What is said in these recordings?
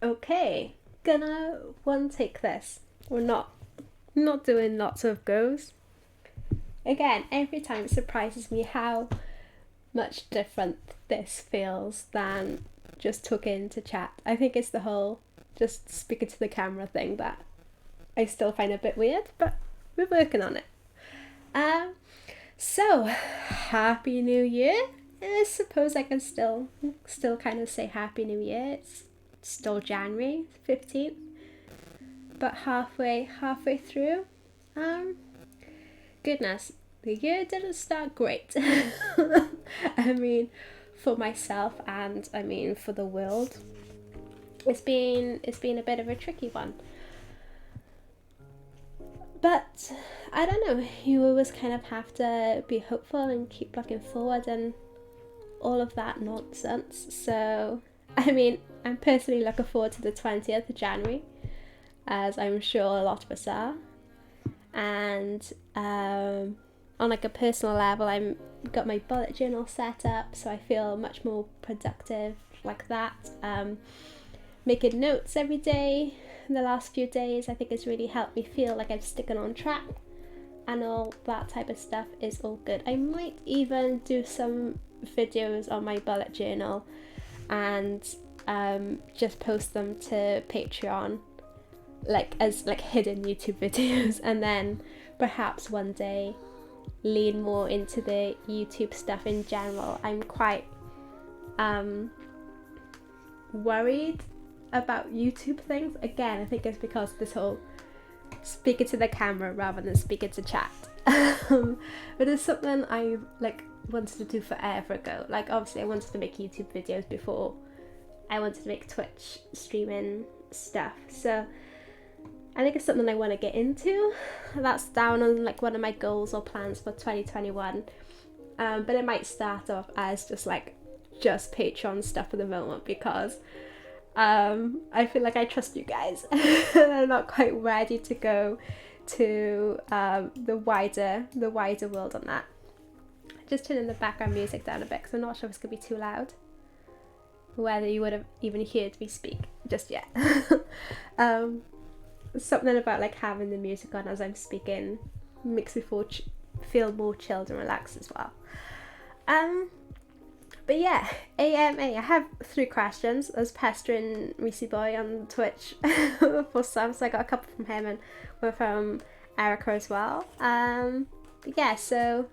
Okay, gonna one take this. We're not doing lots of goes. Again, every time it surprises me how much different this feels than just talking to chat. I think it's the whole just speaking to the camera thing that I still find a bit weird, but we're working on it. Um, so happy New Year. I suppose I can still kind of say Happy New Year. It's still January 15th, but halfway through. Um, Goodness, the year didn't start great. I mean, for myself and I mean for the world, it's been a bit of a tricky one. But I don't know. You always kind of have to be hopeful and keep looking forward and all of that nonsense. So, I mean, I'm personally looking forward to the 20th of January, as I'm sure a lot of us are. And on like a personal level, I'm got my bullet journal set up, so I feel much more productive like that. Making notes every day in the last few days, I think has really helped me feel like I'm sticking on track, and all that type of stuff is all good. I might even do some videos on my bullet journal and just post them to Patreon, like as like hidden YouTube videos, and then perhaps one day lean more into the YouTube stuff in general. I'm quite worried about YouTube things. Again, I think it's because this whole speaking to the camera rather than speaking to chat. But it's something I like wanted to do forever ago. Like obviously I wanted to make YouTube videos before I wanted to make Twitch streaming stuff. So I think it's something I want to get into. That's down on like one of my goals or plans for 2021. But it might start off as just Patreon stuff for the moment because I feel like I trust you guys. I'm not quite ready to go to the wider world on that. Just turning the background music down a bit because I'm not sure if it's gonna be too loud. Whether you would have even heard me speak just yet. Something about like having the music on as I'm speaking makes me feel more chilled and relaxed as well. But yeah, AMA. I have 3 questions. I was pestering Reese Boy on Twitch for some, so I got a couple from him and one from Erica as well. Yeah, so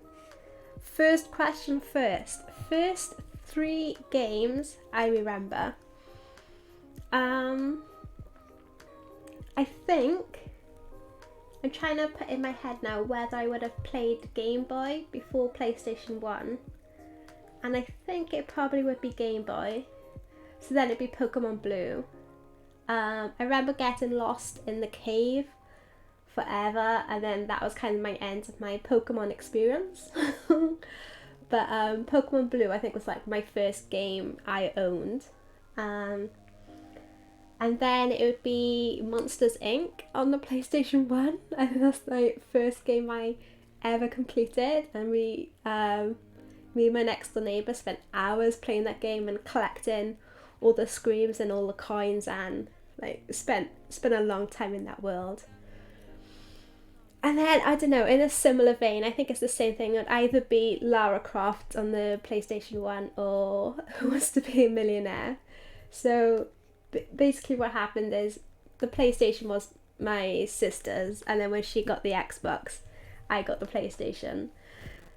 first question first. First 3 games I remember. I think I'm trying to put in my head now whether I would have played Game Boy before PlayStation 1. And I think it probably would be Game Boy. So then it'd be Pokemon Blue. I remember getting lost in the cave forever, and then that was kind of my end of my Pokemon experience. But Pokemon Blue I think was like my first game I owned. And then it would be Monsters Inc. on the PlayStation 1. I think that's the first game I ever completed. And me and my next door neighbour spent hours playing that game and collecting all the screams and all the coins, and like spent a long time in that world. And then, I don't know, in a similar vein, I think it's the same thing. It would either be Lara Croft on the PlayStation 1 or Who Wants to Be a Millionaire. So basically what happened is the PlayStation was my sister's, and then when she got the Xbox, I got the PlayStation.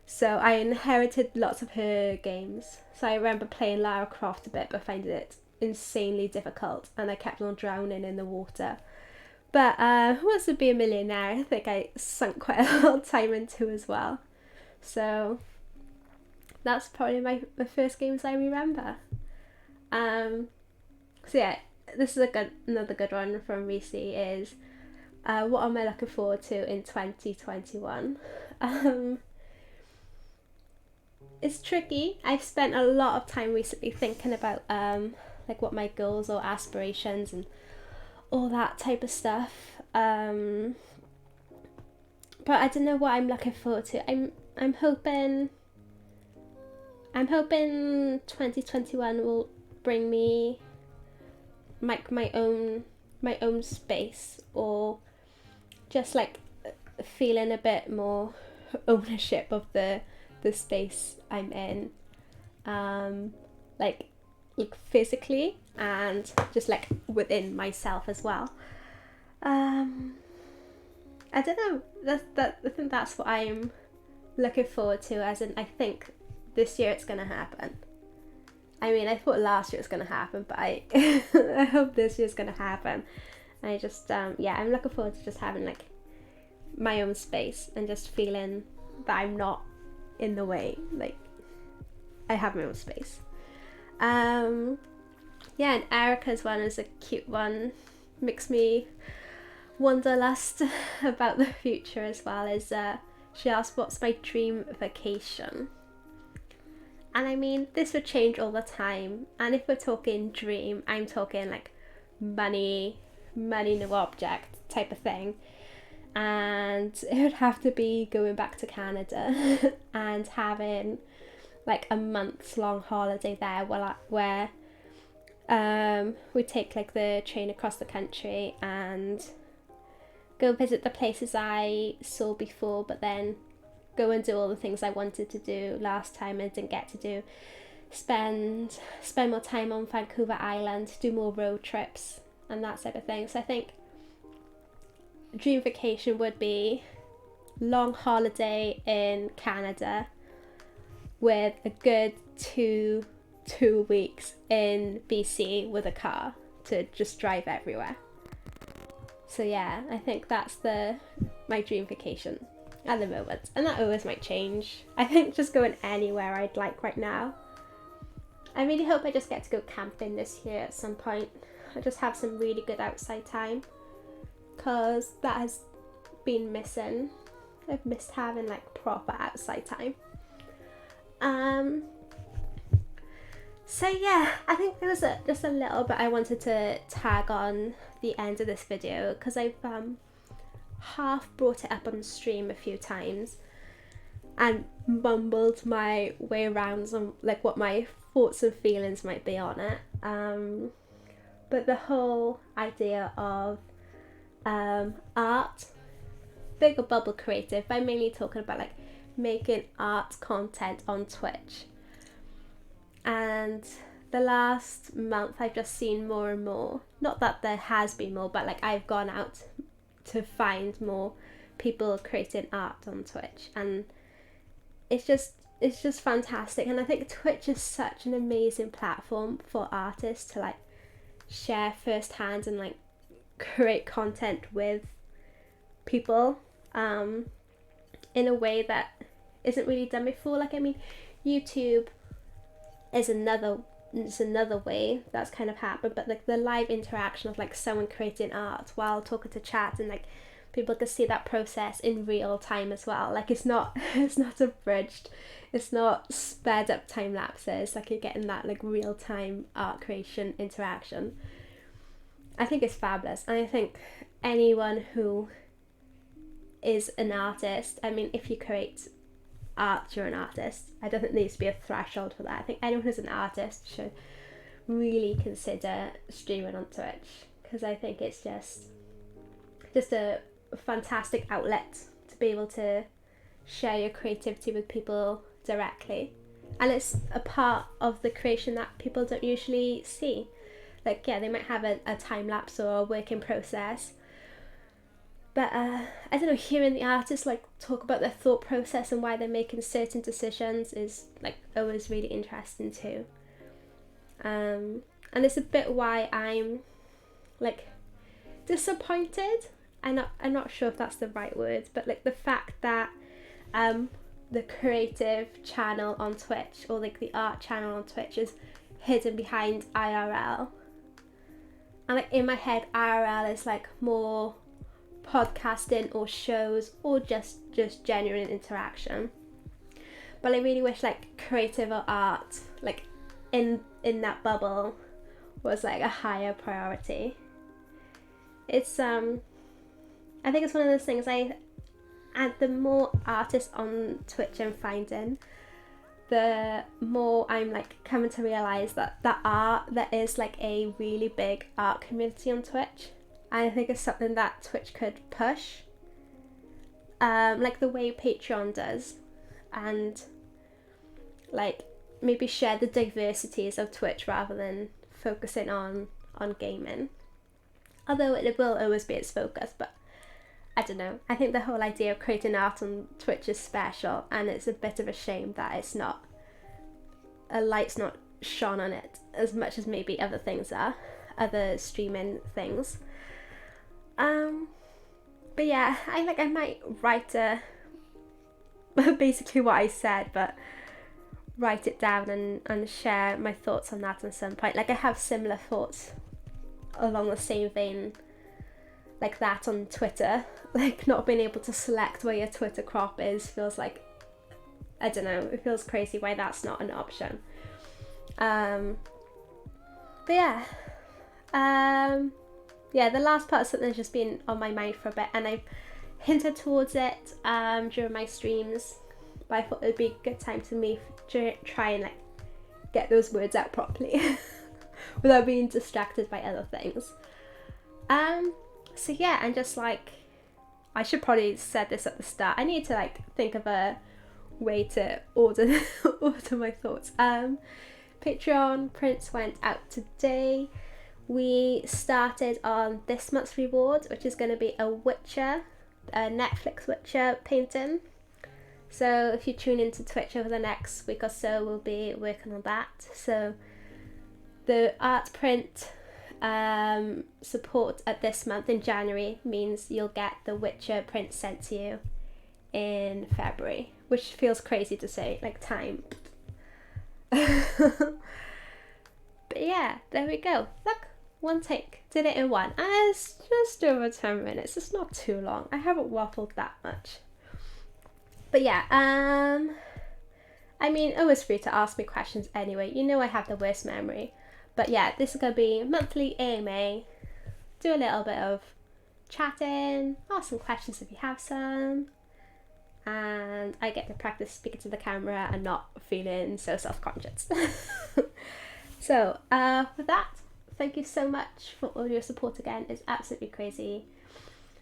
So I inherited lots of her games. So I remember playing Lara Croft a bit, but finding it insanely difficult, and I kept on drowning in the water. But Who Wants to Be a Millionaire, I think I sunk quite a lot of time into as well. So that's probably my first games I remember. So yeah, this is another good one from Reese is what am I looking forward to in 2021? It's tricky. I've spent a lot of time recently thinking about like what my goals or aspirations and all that type of stuff. But I don't know what I'm looking forward to. I'm hoping 2021 will bring me my own space, or just like feeling a bit more ownership of the space I'm in, like physically and just like within myself as well. I don't know. I think that's what I'm looking forward to. As in, I think this year it's gonna happen. I mean, I thought last year it was gonna happen, but I I hope this year's gonna happen. I just I'm looking forward to just having like my own space and just feeling that I'm not in the way. Like, I have my own space. And Erica's one is a cute one. Makes me wanderlust about the future as well. Is she asked, what's my dream vacation? And I mean, this would change all the time. And if we're talking dream, I'm talking like money, no object type of thing. And it would have to be going back to Canada and having like a month's long holiday there, where we take like the train across the country and go visit the places I saw before, but then go and do all the things I wanted to do last time and didn't get to do. Spend more time on Vancouver Island, do more road trips and that type of thing. So I think dream vacation would be long holiday in Canada with a good two weeks in BC with a car to just drive everywhere. So yeah, I think that's my dream vacation at the moment, and that always might change. I think just going anywhere I'd like right now. I really hope I just get to go camping this year at some point. I just have some really good outside time, because that has been missing. I've missed having like proper outside time. So yeah, I think there was just a little bit I wanted to tag on the end of this video, because I've half brought it up on stream a few times and mumbled my way around on like what my thoughts and feelings might be on it. But the whole idea of art, bigger bubble creative, I'm mainly talking about like making art content on Twitch. And the last month I've just seen more and more, not that there has been more, but like I've gone out to find more people creating art on Twitch, and it's just fantastic. And I think Twitch is such an amazing platform for artists to like share firsthand and like create content with people in a way that isn't really done before. Like, I mean, YouTube is another way that's kind of happened, but like the live interaction of like someone creating art while talking to chat, and like people can see that process in real time as well. Like, it's not abridged, it's not sped up time lapses, like you're getting that like real time art creation interaction. I think it's fabulous, and I think anyone who is an artist, I mean, if you create art, you're an artist. I don't think there needs to be a threshold for that. I think anyone who's an artist should really consider streaming on Twitch, because I think it's just a fantastic outlet to be able to share your creativity with people directly, and it's a part of the creation that people don't usually see. Like, yeah, they might have a time lapse or a working process, but I don't know, hearing the artists like talk about their thought process and why they're making certain decisions is like always really interesting too. And it's a bit why I'm like disappointed. I'm not sure if that's the right word, but like the fact that the creative channel on Twitch, or like the art channel on Twitch, is hidden behind IRL. And like in my head, IRL is like more podcasting or shows or just genuine interaction. But I really wish like creative or art, like in that bubble, was like a higher priority. It's I think it's one of those things, and the more artists on Twitch I'm finding, the more I'm like coming to realize that there is like a really big art community on Twitch. And I think it's something that Twitch could push, like the way Patreon does, and like maybe share the diversities of Twitch rather than focusing on gaming. Although it will always be its focus, but I don't know. I think the whole idea of creating art on Twitch is special, and it's a bit of a shame that it's not, a light's not shone on it as much as maybe other things are, other streaming things. But yeah, I might write basically what I said, but write it down and share my thoughts on that at some point. Like, I have similar thoughts along the same vein like that on Twitter. Like, not being able to select where your Twitter crop is feels like, I don't know, it feels crazy why that's not an option. But yeah, the last part of something's just been on my mind for a bit, and I've hinted towards it during my streams, but I thought it would be a good time to me to try and like get those words out properly without being distracted by other things. So yeah, and just like, I should probably said this at the start, I need to like think of a way to order my thoughts. Patreon prints went out today. We started on this month's reward, which is going to be a Netflix Witcher painting. So if you tune into Twitch over the next week or so, we'll be working on that. So the art print support at this month in January means you'll get the Witcher print sent to you in February, which feels crazy to say, like time. But yeah, there we go. Look, one take, did it in one, and it's just over 10 minutes. It's not too long. I haven't waffled that much. But yeah, I mean, always free to ask me questions anyway. You know I have the worst memory. But yeah, this is going to be monthly AMA. Do a little bit of chatting, ask some questions if you have some. And I get to practice speaking to the camera and not feeling so self-conscious. So, with that, thank you so much for all your support again. It's absolutely crazy.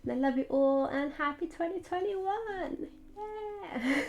And I love you all, and happy 2021. Yeah.